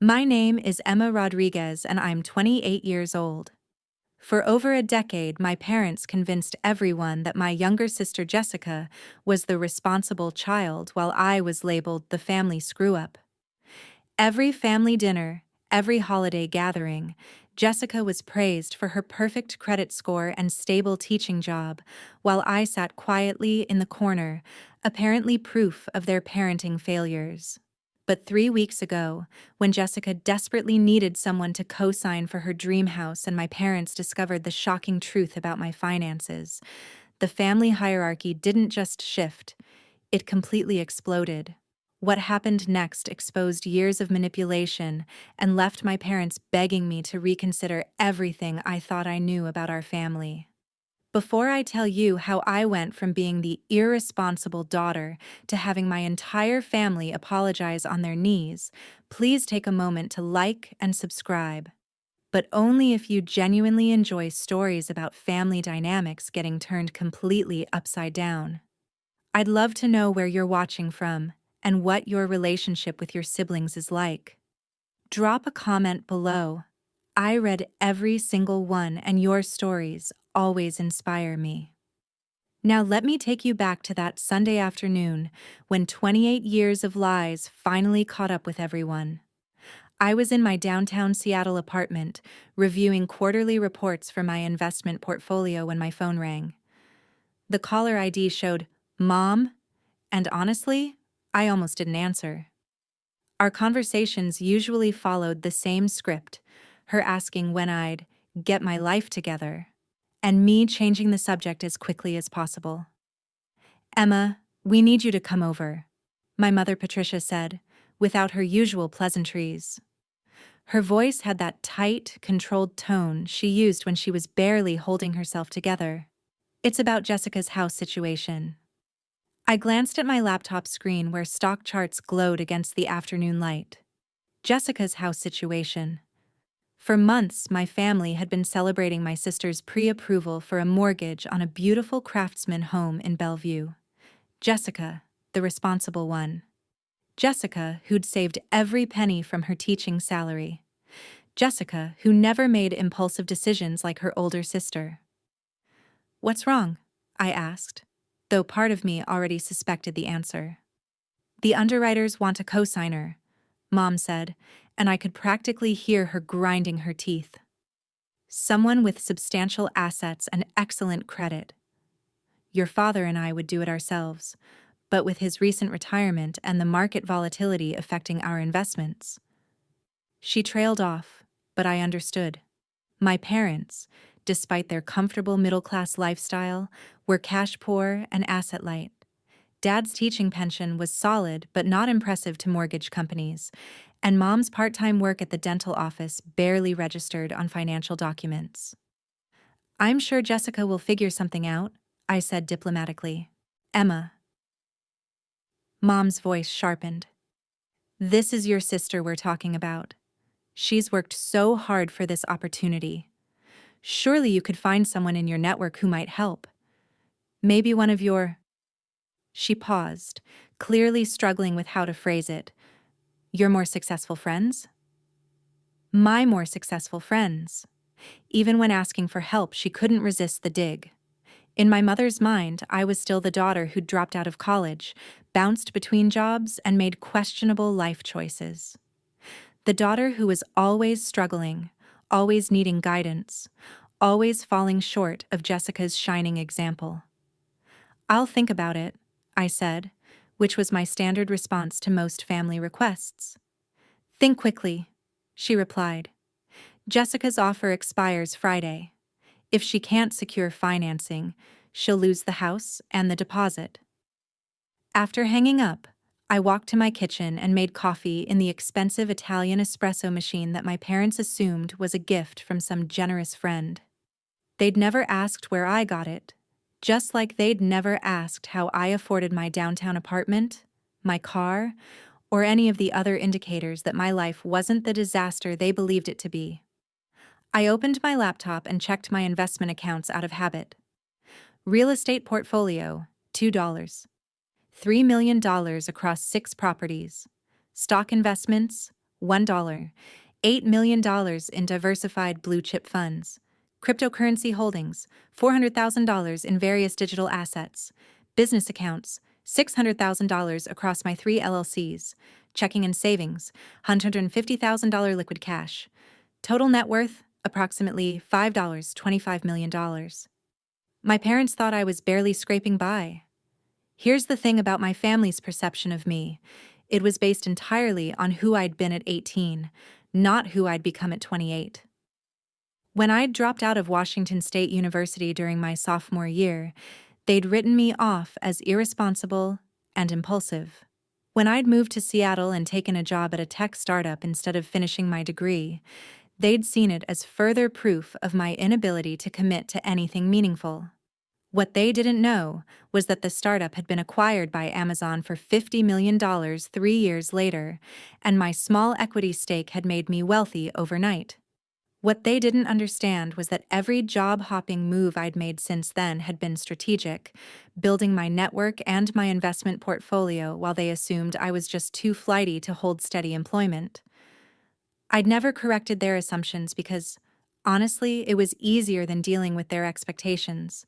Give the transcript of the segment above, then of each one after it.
My name is Emma Rodriguez and I'm 28 years old. For over a decade, my parents convinced everyone that my younger sister Jessica was the responsible child while I was labeled the family screw-up. Every family dinner, every holiday gathering, Jessica was praised for her perfect credit score and stable teaching job, while I sat quietly in the corner, apparently proof of their parenting failures. But 3 weeks ago, when Jessica desperately needed someone to co-sign for her dream house and my parents discovered the shocking truth about my finances, the family hierarchy didn't just shift, it completely exploded. What happened next exposed years of manipulation and left my parents begging me to reconsider everything I thought I knew about our family. Before I tell you how I went from being the irresponsible daughter to having my entire family apologize on their knees, please take a moment to like and subscribe. But only if you genuinely enjoy stories about family dynamics getting turned completely upside down. I'd love to know where you're watching from and what your relationship with your siblings is like. Drop a comment below. I read every single one, and your stories always inspire me. Now let me take you back to that Sunday afternoon when 28 years of lies finally caught up with everyone. I was in my downtown Seattle apartment, reviewing quarterly reports for my investment portfolio when my phone rang. The caller ID showed Mom, and honestly, I almost didn't answer. Our conversations usually followed the same script, her asking when I'd get my life together, and me changing the subject as quickly as possible. Emma, we need you to come over, my mother Patricia said, without her usual pleasantries. Her voice had that tight, controlled tone she used when she was barely holding herself together. It's about Jessica's house situation. I glanced at my laptop screen where stock charts glowed against the afternoon light. Jessica's house situation. For months, my family had been celebrating my sister's pre-approval for a mortgage on a beautiful craftsman home in Bellevue. Jessica, the responsible one. Jessica, who'd saved every penny from her teaching salary. Jessica, who never made impulsive decisions like her older sister. "What's wrong?" I asked, though part of me already suspected the answer. "The underwriters want a cosigner," Mom said, and I could practically hear her grinding her teeth. "Someone with substantial assets and excellent credit. Your father and I would do it ourselves, but with his recent retirement and the market volatility affecting our investments." She trailed off, but I understood. My parents, despite their comfortable middle-class lifestyle, were cash poor and asset light. Dad's teaching pension was solid but not impressive to mortgage companies, and Mom's part-time work at the dental office barely registered on financial documents. "I'm sure Jessica will figure something out," I said diplomatically. "Emma." Mom's voice sharpened. "This is your sister we're talking about. She's worked so hard for this opportunity. Surely you could find someone in your network who might help. Maybe one of your—" She paused, clearly struggling with how to phrase it. "Your more successful friends?" My more successful friends. Even when asking for help, she couldn't resist the dig. In my mother's mind, I was still the daughter who'd dropped out of college, bounced between jobs, and made questionable life choices. The daughter who was always struggling, always needing guidance, always falling short of Jessica's shining example. "I'll think about it," I said, which was my standard response to most family requests. "Think quickly," she replied. "Jessica's offer expires Friday. If she can't secure financing, she'll lose the house and the deposit." After hanging up, I walked to my kitchen and made coffee in the expensive Italian espresso machine that my parents assumed was a gift from some generous friend. They'd never asked where I got it, just like they'd never asked how I afforded my downtown apartment, my car, or any of the other indicators that my life wasn't the disaster they believed it to be. I opened my laptop and checked my investment accounts out of habit. Real estate portfolio, $2. $3 million across 6 properties. Stock investments, $1. $8 million in diversified blue chip funds. Cryptocurrency holdings, $400,000 in various digital assets. Business accounts, $600,000 across my 3 LLCs. Checking and savings, $150,000 liquid cash. Total net worth, approximately $5.25 million. My parents thought I was barely scraping by. Here's the thing about my family's perception of me. It was based entirely on who I'd been at 18, not who I'd become at 28. When I'd dropped out of Washington State University during my sophomore year, they'd written me off as irresponsible and impulsive. When I'd moved to Seattle and taken a job at a tech startup instead of finishing my degree, they'd seen it as further proof of my inability to commit to anything meaningful. What they didn't know was that the startup had been acquired by Amazon for $50 million 3 years later, and my small equity stake had made me wealthy overnight. What they didn't understand was that every job-hopping move I'd made since then had been strategic, building my network and my investment portfolio while they assumed I was just too flighty to hold steady employment. I'd never corrected their assumptions because, honestly, it was easier than dealing with their expectations.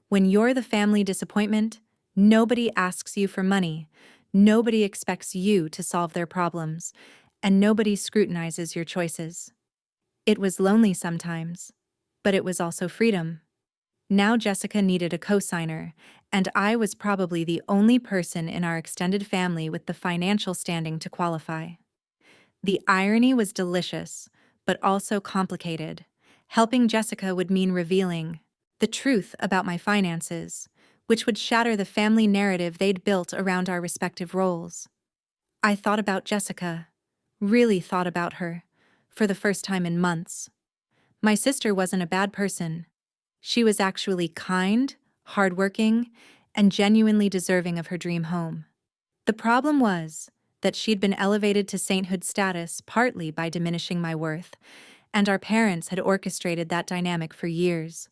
When you're the family disappointment, nobody asks you for money, nobody expects you to solve their problems, and nobody scrutinizes your choices. It was lonely sometimes, but it was also freedom. Now Jessica needed a co-signer, and I was probably the only person in our extended family with the financial standing to qualify. The irony was delicious, but also complicated. Helping Jessica would mean revealing the truth about my finances, which would shatter the family narrative they'd built around our respective roles. I thought about Jessica, really thought about her, for the first time in months. My sister wasn't a bad person. She was actually kind, hardworking, and genuinely deserving of her dream home. The problem was that she'd been elevated to sainthood status partly by diminishing my worth, and our parents had orchestrated that dynamic for years.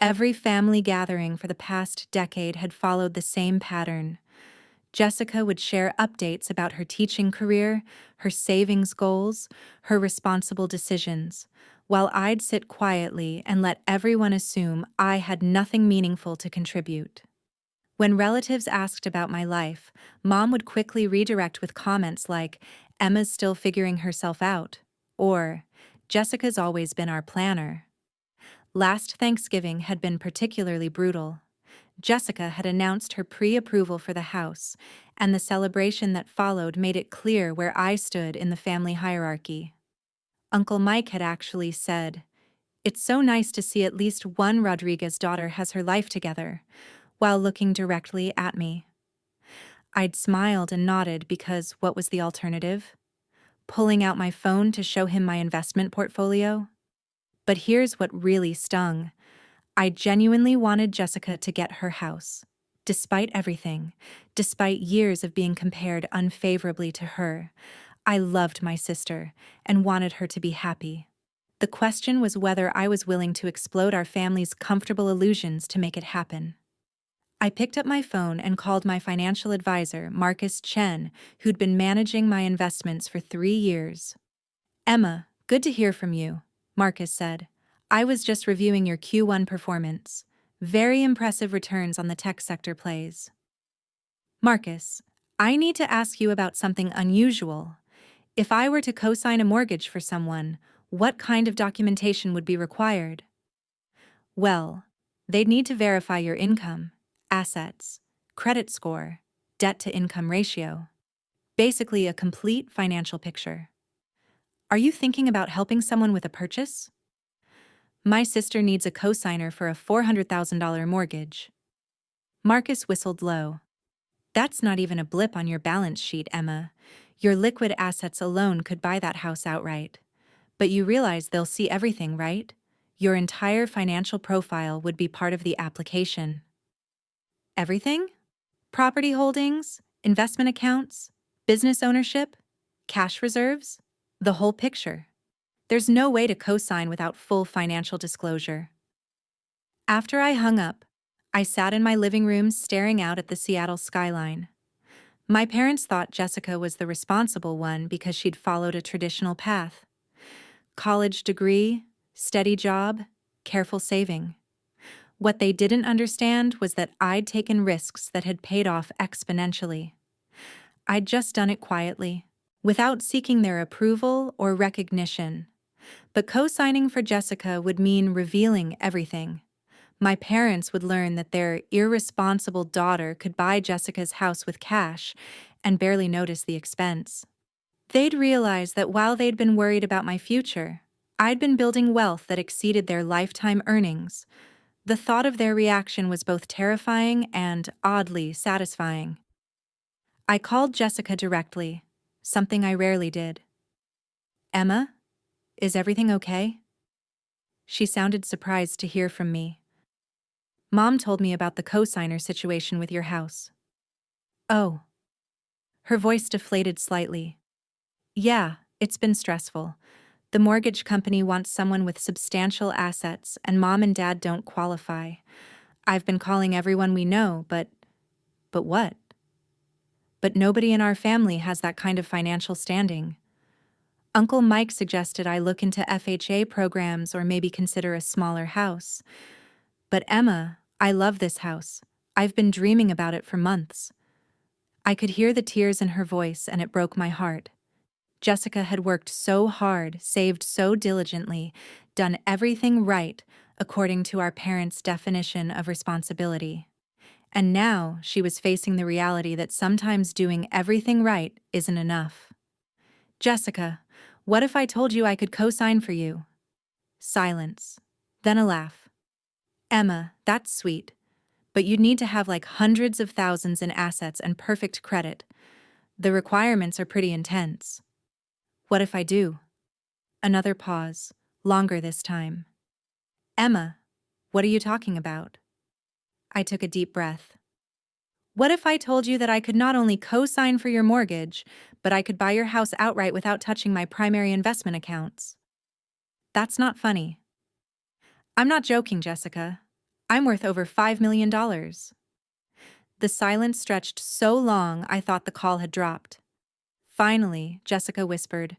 Every family gathering for the past decade had followed the same pattern. Jessica would share updates about her teaching career, her savings goals, her responsible decisions, while I'd sit quietly and let everyone assume I had nothing meaningful to contribute. When relatives asked about my life, Mom would quickly redirect with comments like, "Emma's still figuring herself out," or, "Jessica's always been our planner." Last Thanksgiving had been particularly brutal. Jessica had announced her pre-approval for the house, and the celebration that followed made it clear where I stood in the family hierarchy. Uncle Mike had actually said, "It's so nice to see at least one Rodriguez daughter has her life together," while looking directly at me. I'd smiled and nodded because what was the alternative? Pulling out my phone to show him my investment portfolio? But here's what really stung. I genuinely wanted Jessica to get her house. Despite everything, despite years of being compared unfavorably to her, I loved my sister and wanted her to be happy. The question was whether I was willing to explode our family's comfortable illusions to make it happen. I picked up my phone and called my financial advisor, Marcus Chen, who'd been managing my investments for 3 years. "Emma, good to hear from you," Marcus said. "I was just reviewing your Q1 performance. Very impressive returns on the tech sector plays." "Marcus, I need to ask you about something unusual. If I were to co-sign a mortgage for someone, what kind of documentation would be required?" "Well, they'd need to verify your income, assets, credit score, debt-to-income ratio. Basically a complete financial picture." "Are you thinking about helping someone with a purchase?" "My sister needs a co-signer for a $400,000 mortgage." Marcus whistled low. "That's not even a blip on your balance sheet, Emma. Your liquid assets alone could buy that house outright. But you realize they'll see everything, right? Your entire financial profile would be part of the application." "Everything? Property holdings, investment accounts, business ownership, cash reserves? The whole picture. There's no way to co-sign without full financial disclosure." After I hung up, I sat in my living room staring out at the Seattle skyline. My parents thought Jessica was the responsible one because she'd followed a traditional path. College degree, steady job, careful saving. What they didn't understand was that I'd taken risks that had paid off exponentially. I'd just done it quietly, without seeking their approval or recognition. But co-signing for Jessica would mean revealing everything. My parents would learn that their irresponsible daughter could buy Jessica's house with cash and barely notice the expense. They'd realize that while they'd been worried about my future, I'd been building wealth that exceeded their lifetime earnings. The thought of their reaction was both terrifying and oddly satisfying. I called Jessica directly, something I rarely did. "Emma, is everything okay?" She sounded surprised to hear from me. "Mom told me about the cosigner situation with your house." "Oh." Her voice deflated slightly. "Yeah, it's been stressful. The mortgage company wants someone with substantial assets, and Mom and Dad don't qualify. I've been calling everyone we know, but what? But nobody in our family has that kind of financial standing. Uncle Mike suggested I look into FHA programs or maybe consider a smaller house. But Emma, I love this house. I've been dreaming about it for months." I could hear the tears in her voice, and it broke my heart. Jessica had worked so hard, saved so diligently, done everything right according to our parents' definition of responsibility. And now she was facing the reality that sometimes doing everything right isn't enough. "Jessica, what if I told you I could co-sign for you?" Silence. Then a laugh. "Emma, that's sweet. But you'd need to have like hundreds of thousands in assets and perfect credit. The requirements are pretty intense." "What if I do?" Another pause, longer this time. "Emma, what are you talking about?" I took a deep breath. "What if I told you that I could not only co-sign for your mortgage, but I could buy your house outright without touching my primary investment accounts?" "That's not funny." "I'm not joking, Jessica. I'm worth over $5 million. The silence stretched so long I thought the call had dropped. Finally, Jessica whispered,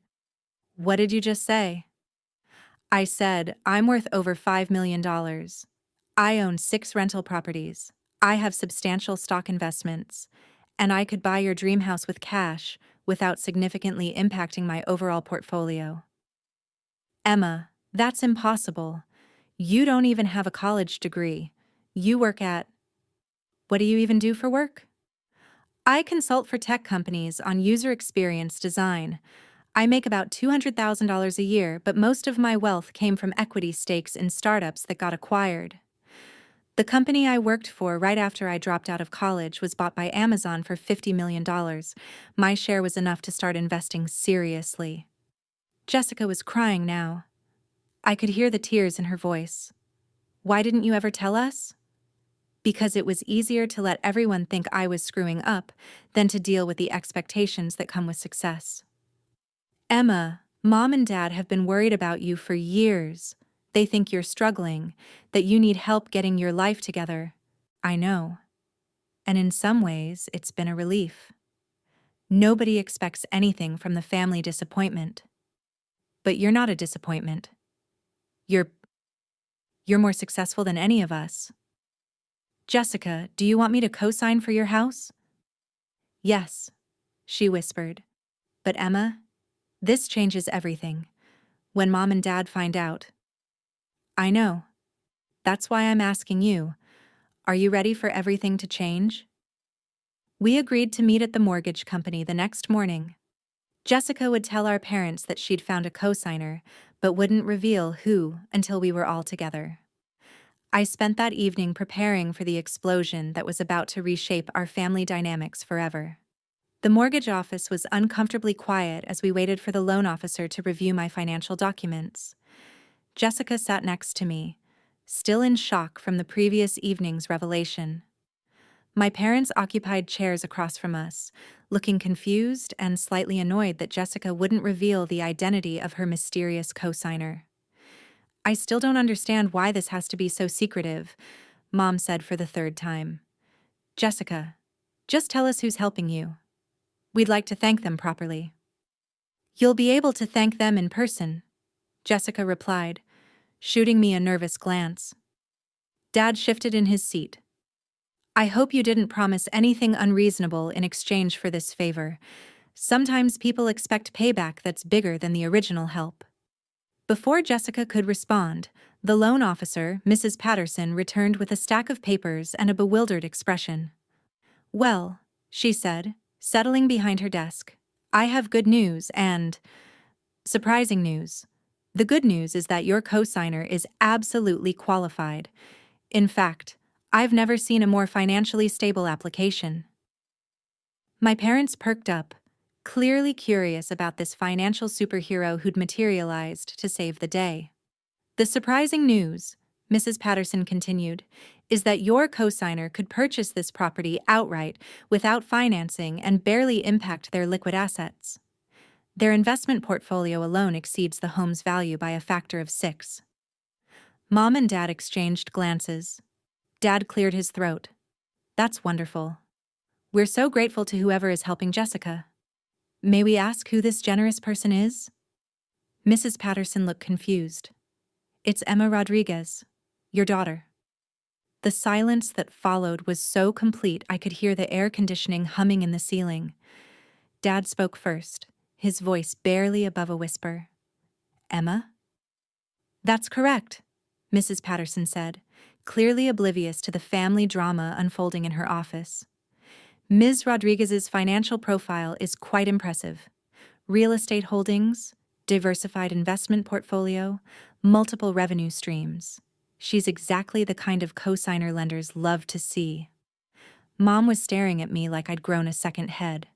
"What did you just say?" I said, "I'm worth over $5 million. I own 6 rental properties. I have substantial stock investments. And I could buy your dream house with cash without significantly impacting my overall portfolio." "Emma, that's impossible. You don't even have a college degree. You work at— What do you even do for work?" "I consult for tech companies on user experience design. I make about $200,000 a year, but most of my wealth came from equity stakes in startups that got acquired. The company I worked for right after I dropped out of college was bought by Amazon for $50 million. My share was enough to start investing seriously." Jessica was crying now. I could hear the tears in her voice. "Why didn't you ever tell us?" "Because it was easier to let everyone think I was screwing up than to deal with the expectations that come with success." "Emma, Mom and Dad have been worried about you for years. They think you're struggling, that you need help getting your life together." "I know. And in some ways, it's been a relief. Nobody expects anything from the family disappointment. But you're not a disappointment. You're more successful than any of us." "Jessica, do you want me to co-sign for your house?" "Yes," she whispered. "But Emma, this changes everything. When Mom and Dad find out." "I know. That's why I'm asking you. Are you ready for everything to change?" We agreed to meet at the mortgage company the next morning. Jessica would tell our parents that she'd found a cosigner, but wouldn't reveal who until we were all together. I spent that evening preparing for the explosion that was about to reshape our family dynamics forever. The mortgage office was uncomfortably quiet as we waited for the loan officer to review my financial documents. Jessica sat next to me, still in shock from the previous evening's revelation. My parents occupied chairs across from us, looking confused and slightly annoyed that Jessica wouldn't reveal the identity of her mysterious cosigner. "I still don't understand why this has to be so secretive," Mom said for the third time. "Jessica, just tell us who's helping you." We'd like to thank them properly. You'll be able to thank them in person, Jessica replied, shooting me a nervous glance. Dad shifted in his seat. I hope you didn't promise anything unreasonable in exchange for this favor. Sometimes people expect payback that's bigger than the original help. Before Jessica could respond, the loan officer, Mrs. Patterson, returned with a stack of papers and a bewildered expression. Well, she said, settling behind her desk, I have good news and surprising news. The good news is that your cosigner is absolutely qualified. In fact, I've never seen a more financially stable application. My parents perked up, clearly curious about this financial superhero who'd materialized to save the day. The surprising news, Mrs. Patterson continued, is that your cosigner could purchase this property outright without financing and barely impact their liquid assets. Their investment portfolio alone exceeds the home's value by a factor of 6. Mom and Dad exchanged glances. Dad cleared his throat. That's wonderful. We're so grateful to whoever is helping Jessica. May we ask who this generous person is? Mrs. Patterson looked confused. It's Emma Rodriguez, your daughter. The silence that followed was so complete I could hear the air conditioning humming in the ceiling. Dad spoke first, his voice barely above a whisper. Emma? That's correct, Mrs. Patterson said, clearly oblivious to the family drama unfolding in her office. Ms. Rodriguez's financial profile is quite impressive. Real estate holdings, diversified investment portfolio, multiple revenue streams. She's exactly the kind of cosigner lenders love to see. Mom was staring at me like I'd grown a second head.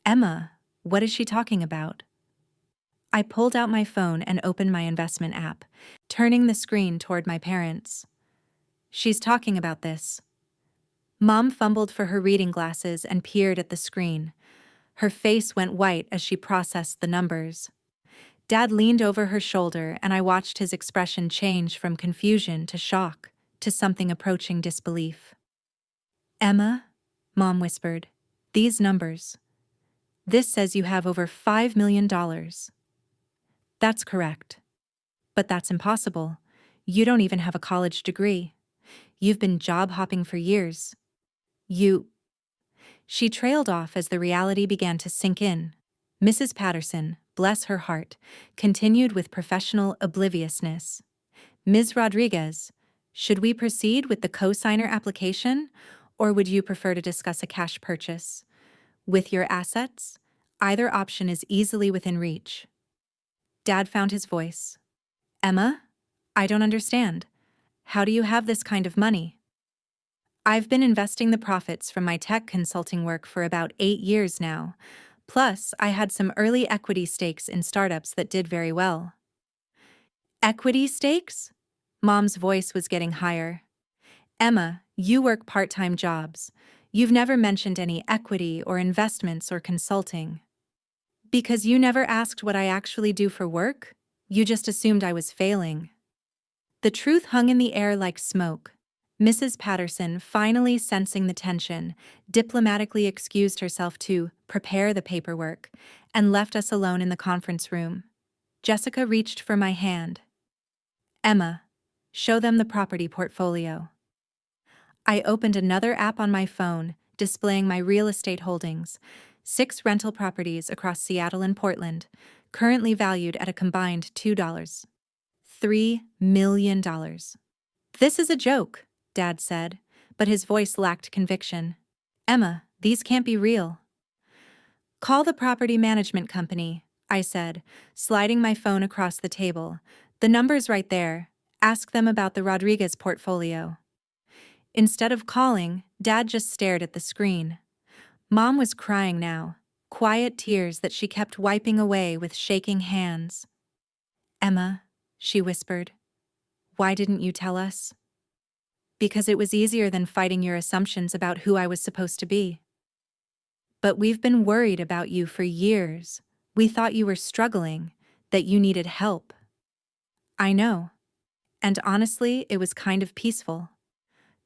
Emma, what is she talking about? I pulled out my phone and opened my investment app, turning the screen toward my parents. She's talking about this. Mom fumbled for her reading glasses and peered at the screen. Her face went white as she processed the numbers. Dad leaned over her shoulder and I watched his expression change from confusion to shock to something approaching disbelief. Emma, Mom whispered, these numbers. This says you have over $5 million. That's correct. But that's impossible. You don't even have a college degree. You've been job hopping for years. She trailed off as the reality began to sink in. Mrs. Patterson, bless her heart, continued with professional obliviousness. Ms. Rodriguez, should we proceed with the cosigner application, or would you prefer to discuss a cash purchase? With your assets, either option is easily within reach. Dad found his voice. Emma, I don't understand. How do you have this kind of money? I've been investing the profits from my tech consulting work for about 8 years now. Plus, I had some early equity stakes in startups that did very well. Equity stakes? Mom's voice was getting higher. Emma, you work part-time jobs. You've never mentioned any equity or investments or consulting. Because you never asked what I actually do for work? You just assumed I was failing. The truth hung in the air like smoke. Mrs. Patterson, finally sensing the tension, diplomatically excused herself to prepare the paperwork and left us alone in the conference room. Jessica reached for my hand. Emma, show them the property portfolio. I opened another app on my phone, displaying my real estate holdings, 6 rental properties across Seattle and Portland, currently valued at a combined $3 million. This is a joke, Dad said, but his voice lacked conviction. Emma, these can't be real. Call the property management company, I said, sliding my phone across the table. The number's right there. Ask them about the Rodriguez portfolio. Instead of calling, Dad just stared at the screen. Mom was crying now, quiet tears that she kept wiping away with shaking hands. Emma, she whispered, why didn't you tell us? Because it was easier than fighting your assumptions about who I was supposed to be. But we've been worried about you for years. We thought you were struggling, that you needed help. I know. And honestly, it was kind of peaceful.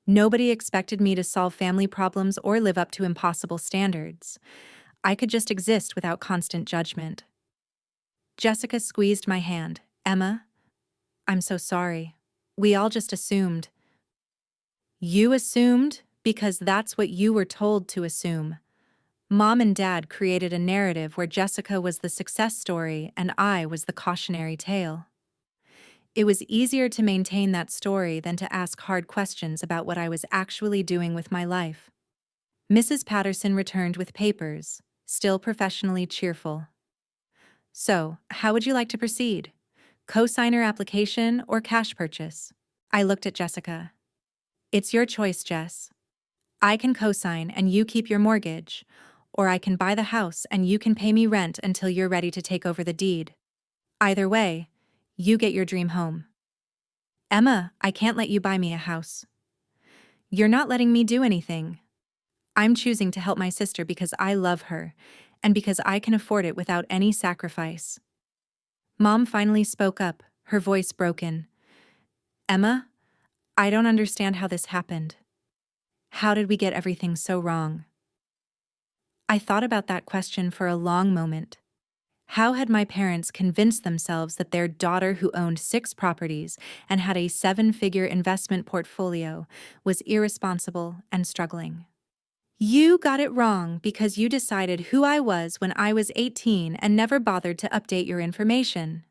Nobody expected me to solve family problems or live up to impossible standards. I could just exist without constant judgment. Jessica squeezed my hand. Emma, I'm so sorry. We all just assumed. You assumed because that's what you were told to assume. Mom and Dad created a narrative where Jessica was the success story and I was the cautionary tale. It was easier to maintain that story than to ask hard questions about what I was actually doing with my life. Mrs. Patterson returned with papers, still professionally cheerful. So, how would you like to proceed? Co-signer application or cash purchase? I looked at Jessica. It's your choice, Jess. I can co-sign and you keep your mortgage, or I can buy the house and you can pay me rent until you're ready to take over the deed. Either way, you get your dream home. Emma, I can't let you buy me a house. You're not letting me do anything. I'm choosing to help my sister because I love her, and because I can afford it without any sacrifice. Mom finally spoke up, her voice broken. Emma, I don't understand how this happened. How did we get everything so wrong? I thought about that question for a long moment. How had my parents convinced themselves that their daughter, who owned 6 properties and had a 7-figure investment portfolio, was irresponsible and struggling? You got it wrong because you decided who I was when I was 18 and never bothered to update your information.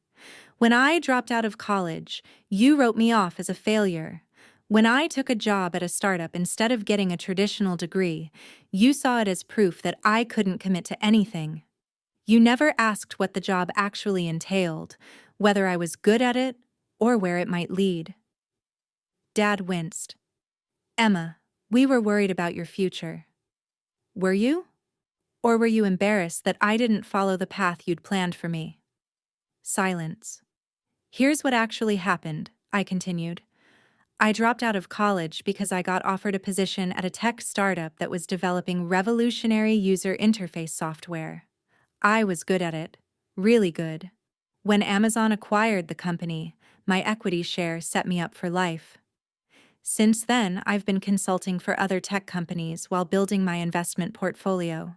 When I dropped out of college, you wrote me off as a failure. When I took a job at a startup instead of getting a traditional degree, you saw it as proof that I couldn't commit to anything. You never asked what the job actually entailed, whether I was good at it or where it might lead. Dad winced. Emma, we were worried about your future. Were you? Or were you embarrassed that I didn't follow the path you'd planned for me? Silence. Here's what actually happened, I continued. I dropped out of college because I got offered a position at a tech startup that was developing revolutionary user interface software. I was good at it, really good. When Amazon acquired the company, my equity share set me up for life. Since then, I've been consulting for other tech companies while building my investment portfolio.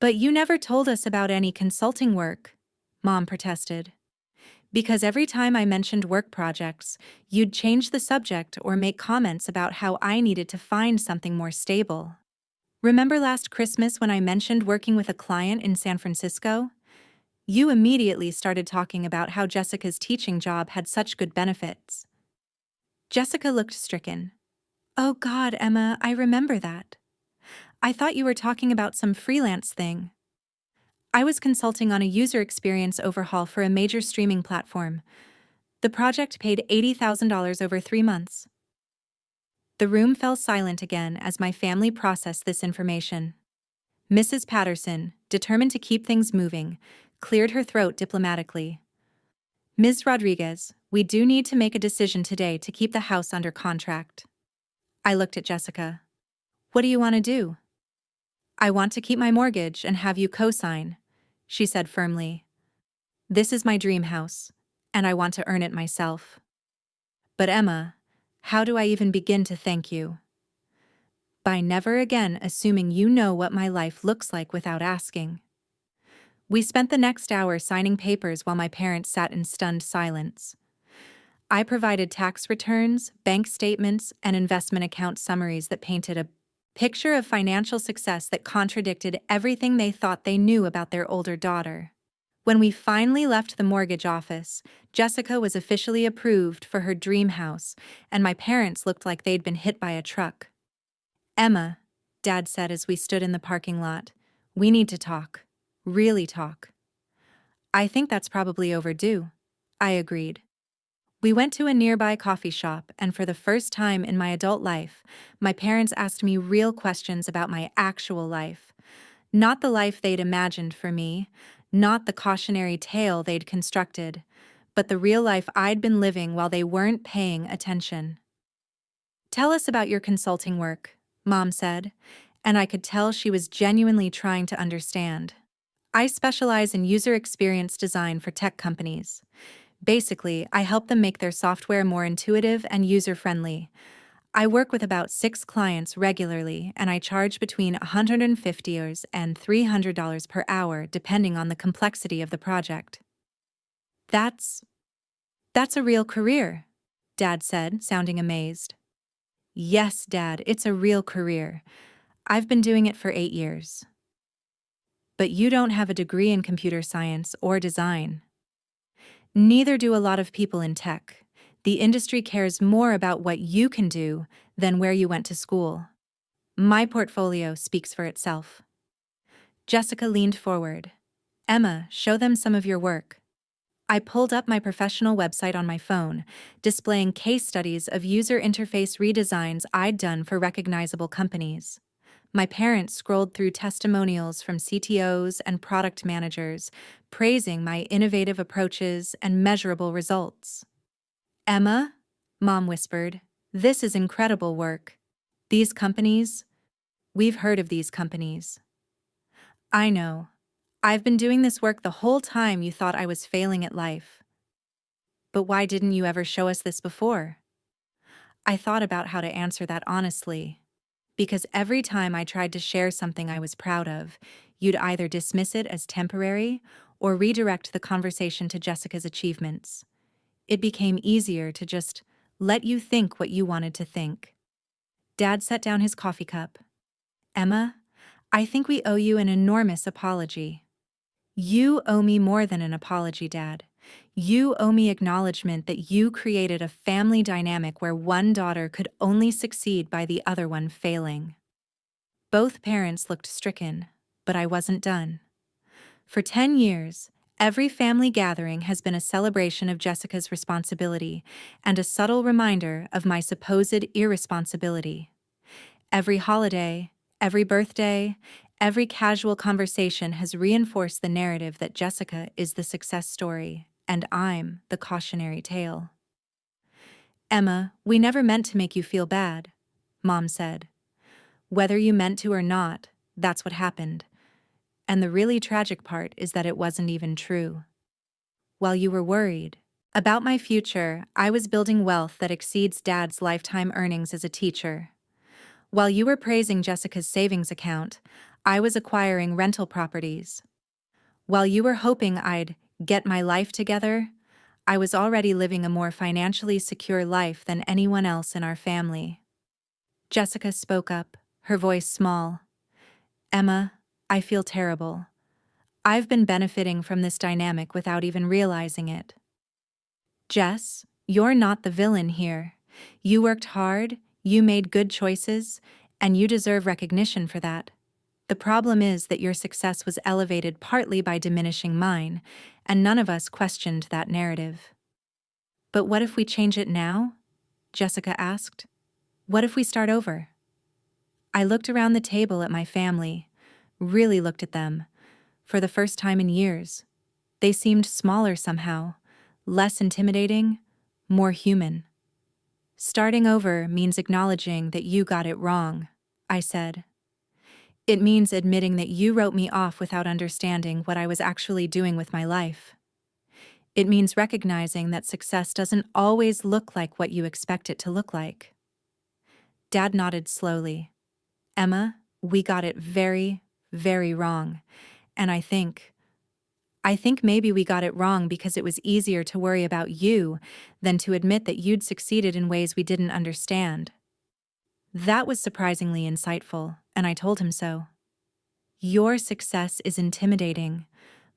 But you never told us about any consulting work, Mom protested. Because every time I mentioned work projects, you'd change the subject or make comments about how I needed to find something more stable. Remember last Christmas when I mentioned working with a client in San Francisco? You immediately started talking about how Jessica's teaching job had such good benefits. Jessica looked stricken. Oh God, Emma, I remember that. I thought you were talking about some freelance thing. I was consulting on a user experience overhaul for a major streaming platform. The project paid $80,000 over 3 months. The room fell silent again as my family processed this information. Mrs. Patterson, determined to keep things moving, cleared her throat diplomatically. Ms. Rodriguez, we do need to make a decision today to keep the house under contract. I looked at Jessica. What do you want to do? I want to keep my mortgage and have you co-sign, she said firmly. This is my dream house, and I want to earn it myself. But Emma, how do I even begin to thank you? By never again assuming you know what my life looks like without asking. We spent the next hour signing papers while my parents sat in stunned silence. I provided tax returns, bank statements, and investment account summaries that painted a picture of financial success that contradicted everything they thought they knew about their older daughter. When we finally left the mortgage office, Jessica was officially approved for her dream house, and my parents looked like they'd been hit by a truck. Emma, Dad said as we stood in the parking lot, we need to talk. Really talk. I think that's probably overdue. I agreed. We went to a nearby coffee shop, and for the first time in my adult life, my parents asked me real questions about my actual life. Not the life they'd imagined for me, not the cautionary tale they'd constructed, but the real life I'd been living while they weren't paying attention. Tell us about your consulting work, Mom said, and I could tell she was genuinely trying to understand. I specialize in user experience design for tech companies. Basically, I help them make their software more intuitive and user-friendly. I work with about 6 clients regularly, and I charge between $150 and $300 per hour depending on the complexity of the project. That's a real career, Dad said, sounding amazed. Yes, Dad, it's a real career. I've been doing it for 8 years. But you don't have a degree in computer science or design. Neither do a lot of people in tech. The industry cares more about what you can do than where you went to school. My portfolio speaks for itself. Jessica leaned forward. Emma, show them some of your work. I pulled up my professional website on my phone, displaying case studies of user interface redesigns I'd done for recognizable companies. My parents scrolled through testimonials from CTOs and product managers, praising my innovative approaches and measurable results. Emma, Mom whispered, this is incredible work. These companies, we've heard of these companies. I know. I've been doing this work the whole time you thought I was failing at life. But why didn't you ever show us this before? I thought about how to answer that honestly. Because every time I tried to share something I was proud of, you'd either dismiss it as temporary or redirect the conversation to Jessica's achievements. It became easier to just let you think what you wanted to think. Dad set down his coffee cup. Emma, I think we owe you an enormous apology. You owe me more than an apology, Dad. You owe me acknowledgement that you created a family dynamic where one daughter could only succeed by the other one failing. Both parents looked stricken, but I wasn't done. For 10 years, every family gathering has been a celebration of Jessica's responsibility and a subtle reminder of my supposed irresponsibility. Every holiday, every birthday, every casual conversation has reinforced the narrative that Jessica is the success story and I'm the cautionary tale. Emma, we never meant to make you feel bad, Mom said. Whether you meant to or not, that's what happened. And the really tragic part is that it wasn't even true. While you were worried about my future, I was building wealth that exceeds Dad's lifetime earnings as a teacher. While you were praising Jessica's savings account, I was acquiring rental properties. While you were hoping I'd get my life together, I was already living a more financially secure life than anyone else in our family. Jessica spoke up, her voice small. Emma, I feel terrible. I've been benefiting from this dynamic without even realizing it. Jess, you're not the villain here. You worked hard, you made good choices, and you deserve recognition for that. The problem is that your success was elevated partly by diminishing mine, and none of us questioned that narrative. But what if we change it now? Jessica asked. What if we start over? I looked around the table at my family, really looked at them, for the first time in years. They seemed smaller somehow, less intimidating, more human. Starting over means acknowledging that you got it wrong, I said. It means admitting that you wrote me off without understanding what I was actually doing with my life. It means recognizing that success doesn't always look like what you expect it to look like. Dad nodded slowly. Emma, we got it very, very wrong. And I think maybe we got it wrong because it was easier to worry about you than to admit that you'd succeeded in ways we didn't understand. That was surprisingly insightful, and I told him so. Your success is intimidating,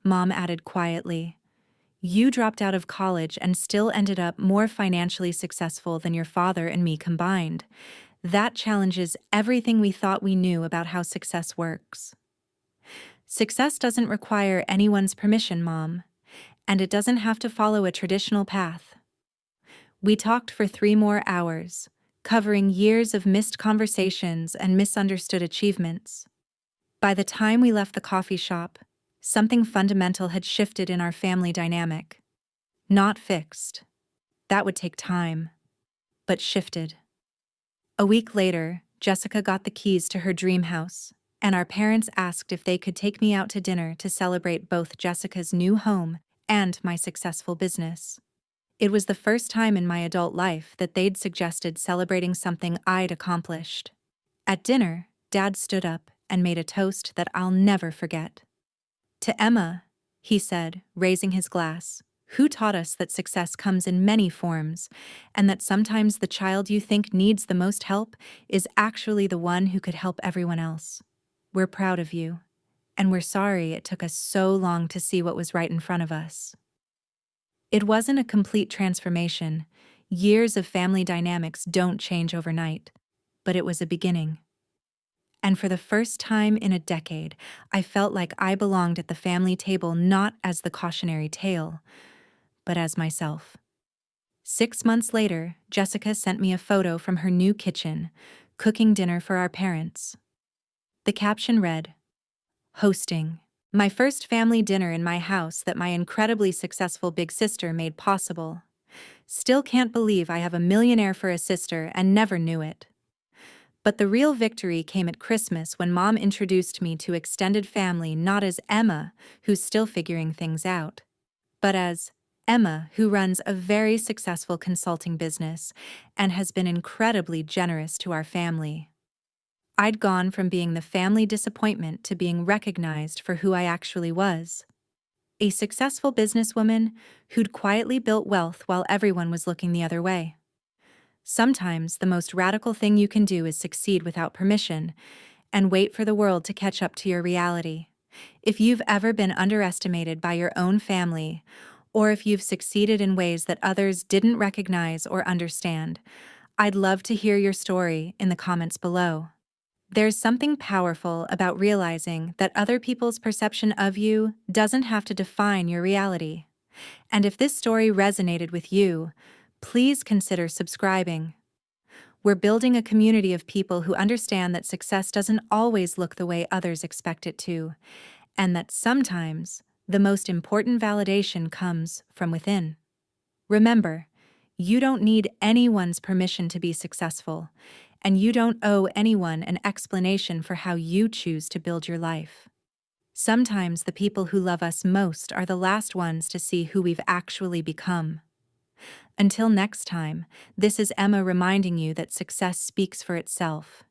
Mom added quietly. You dropped out of college and still ended up more financially successful than your father and me combined. That challenges everything we thought we knew about how success works. Success doesn't require anyone's permission, Mom, and it doesn't have to follow a traditional path. We talked for 3 more hours, covering years of missed conversations and misunderstood achievements. By the time we left the coffee shop, something fundamental had shifted in our family dynamic. Not fixed. That would take time, but shifted. A week later, Jessica got the keys to her dream house, and our parents asked if they could take me out to dinner to celebrate both Jessica's new home and my successful business. It was the first time in my adult life that they'd suggested celebrating something I'd accomplished. At dinner, Dad stood up and made a toast that I'll never forget. To Emma, he said, raising his glass, who taught us that success comes in many forms, and that sometimes the child you think needs the most help is actually the one who could help everyone else. We're proud of you, and we're sorry it took us so long to see what was right in front of us. It wasn't a complete transformation. Years of family dynamics don't change overnight, but it was a beginning. And for the first time in a decade, I felt like I belonged at the family table not as the cautionary tale, but as myself. 6 months later, Jessica sent me a photo from her new kitchen, cooking dinner for our parents. The caption read, "Hosting. My first family dinner in my house that my incredibly successful big sister made possible. Still can't believe I have a millionaire for a sister and never knew it." But the real victory came at Christmas when Mom introduced me to extended family not as Emma, who's still figuring things out, but as Emma, who runs a very successful consulting business and has been incredibly generous to our family. I'd gone from being the family disappointment to being recognized for who I actually was. A successful businesswoman who'd quietly built wealth while everyone was looking the other way. Sometimes the most radical thing you can do is succeed without permission and wait for the world to catch up to your reality. If you've ever been underestimated by your own family, or if you've succeeded in ways that others didn't recognize or understand, I'd love to hear your story in the comments below. There's something powerful about realizing that other people's perception of you doesn't have to define your reality. And if this story resonated with you, please consider subscribing. We're building a community of people who understand that success doesn't always look the way others expect it to, and that sometimes the most important validation comes from within. Remember, you don't need anyone's permission to be successful, and you don't owe anyone an explanation for how you choose to build your life. Sometimes the people who love us most are the last ones to see who we've actually become. Until next time, this is Emma reminding you that success speaks for itself.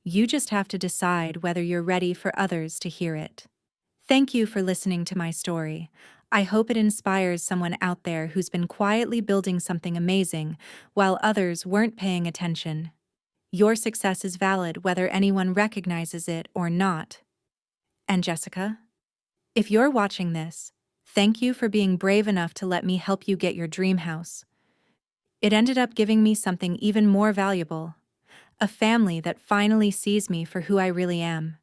You just have to decide whether you're ready for others to hear it. Thank you for listening to my story. I hope it inspires someone out there who's been quietly building something amazing while others weren't paying attention. Your success is valid whether anyone recognizes it or not. And Jessica, if you're watching this, thank you for being brave enough to let me help you get your dream house. It ended up giving me something even more valuable, a family that finally sees me for who I really am.